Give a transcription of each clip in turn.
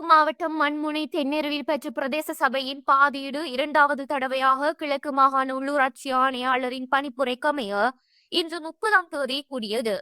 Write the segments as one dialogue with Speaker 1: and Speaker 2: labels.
Speaker 1: மாவட்டம் மண்முனை தென்னெருவில் பெற்ற பிரதேச சபையின் பாதீடு இரண்டாவது தடவையாக கிழக்கு மாகாண உள்ளூராட்சி ஆணையாளரின் பணிப்புரைக்கமைய இன்று 30ஆம் தேதி கூடியது.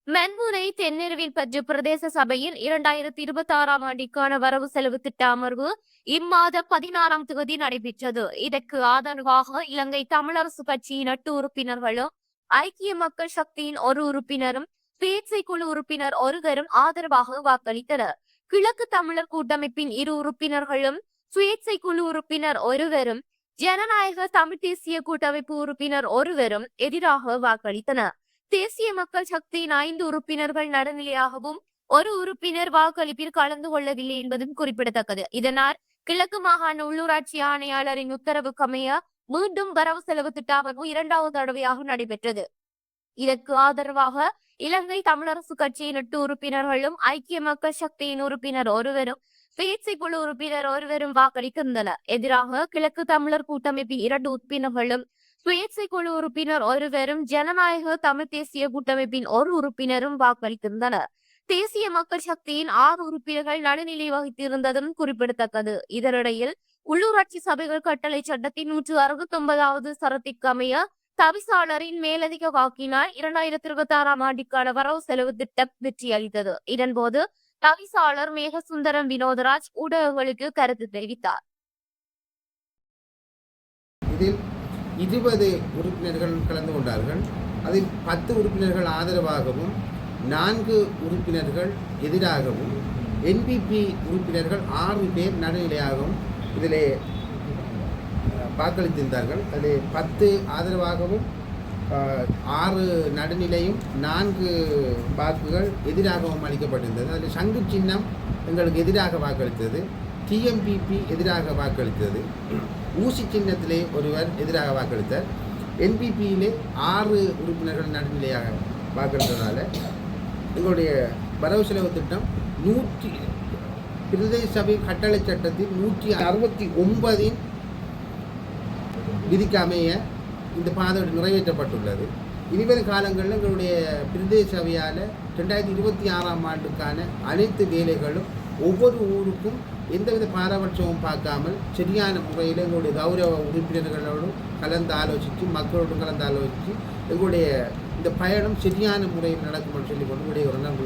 Speaker 1: மண்முனை தென்னெருவில் பெற்ற பிரதேச சபையின் 2026ஆம் ஆண்டிற்கான வரவு செலவு திட்ட அமர்வு இம்மாத 16ஆம் தேதி நடைபெற்றது. இதற்கு ஆதரவாக இலங்கை தமிழரசு கட்சியின் 8 உறுப்பினர்களும், ஐக்கிய மக்கள் சக்தியின் 1 உறுப்பினரும், சுயேட்சை குழு உறுப்பினர் ஒருவரும் ஆதரவாக வாக்களித்தனர். கிழக்கு தமிழர் கூட்டமைப்பின் 2 உறுப்பினர்களும், சுயேட்சை குழு உறுப்பினர் ஒருவரும், ஜனநாயக தமிழ் தேசிய கூட்டமைப்பு உறுப்பினர் ஒருவரும் எதிராக வாக்களித்தனர். தேசிய மக்கள் சக்தியின் 5 உறுப்பினர்கள் நடுநிலையாகவும் 1 உறுப்பினர் வாக்களிப்பில் கலந்து கொள்ளவில்லை என்பதும் குறிப்பிடத்தக்கது. இதனால் கிழக்கு மாகாண உள்ளூராட்சி ஆணையாளரின் உத்தரவுக்கமைய மீண்டும் வரவு செலவு திட்ட அமர்வு 2வது தடவையாக நடைபெற்றது. இதற்கு ஆதரவாக இலங்கை தமிழரசு கட்சியின் 8 உறுப்பினர்களும், ஐக்கிய மக்கள் சக்தியின் உறுப்பினர் ஒருவரும், சுயேட்சை குழு உறுப்பினர் ஒருவரும் வாக்களித்திருந்தனர். எதிராக கிழக்கு தமிழர் கூட்டமைப்பின் 2 உறுப்பினர்களும், சுயேட்சை குழு உறுப்பினர் ஒருவரும், ஜனநாயக தமிழ் தேசிய கூட்டமைப்பின் 1 உறுப்பினரும் வாக்களித்திருந்தனர். தேசிய மக்கள் சக்தியின் 6 உறுப்பினர்கள் நடுநிலை வகித்திருந்ததும் குறிப்பிடத்தக்கது. இதனிடையில் உள்ளூராட்சி சபைகள் கட்டளை சட்டத்தின் 169வது சரத்திற்கு அமைய தவிசாளரின் மேலதிக வாக்கினால் 2026ஆம் ஆண்டிற்கான வரவு செலவு திட்டம் வெற்றியளித்தது. இதன்போது தவிசாளர் மேகசுந்தரம் வினோதராஜ் ஊடகங்களுக்கு கருத்து தெரிவித்தார்.
Speaker 2: இதில் 20 உறுப்பினர்கள் கலந்து கொண்டார்கள். அதில் 10 உறுப்பினர்கள் ஆதரவாகவும், 4 உறுப்பினர்கள் எதிராகவும், என்பிபி உறுப்பினர்கள் 6 பேர் நடுநிலையாகவும் இதிலே வாக்களித்திருந்தார்கள். அதில் 10 ஆதரவாகவும், 6 நடுநிலையும், 4 வாக்குகள் எதிராகவும் அளிக்கப்பட்டிருந்தது. அதில் சங்கு சின்னம் எங்களுக்கு எதிராக வாக்களித்தது, டிஎம்பிபி எதிராக வாக்களித்தது, ஊசி சின்னத்திலே ஒருவர் எதிராக வாக்களித்தார். என்பிபியிலே 6 உறுப்பினர்கள் நடுநிலையாக வாக்களித்ததால் எங்களுடைய வரவு செலவு திட்டம் பிரதேச சபை கட்டளை சட்டத்தில் 169 விதிக்கு அமைய இந்த பாதோடு நிறைவேற்றப்பட்டுள்ளது. இனிவரும் காலங்களில் எங்களுடைய பிரதேச சபையால் 2026ஆம் ஆண்டுக்கான அனைத்து வேலைகளும் ஒவ்வொரு ஊருக்கும் எந்தவித பாரபட்சமும் பார்க்காமல் சரியான முறையில் எங்களுடைய கௌரவ உறுப்பினர்களோடும் கலந்து ஆலோசித்து, மக்களோடும் கலந்து ஆலோசித்து எங்களுடைய இந்த பயணம் சரியான முறையில் நடக்கும் என்று சொல்லிக்கொண்டு ஒரு நன்றி.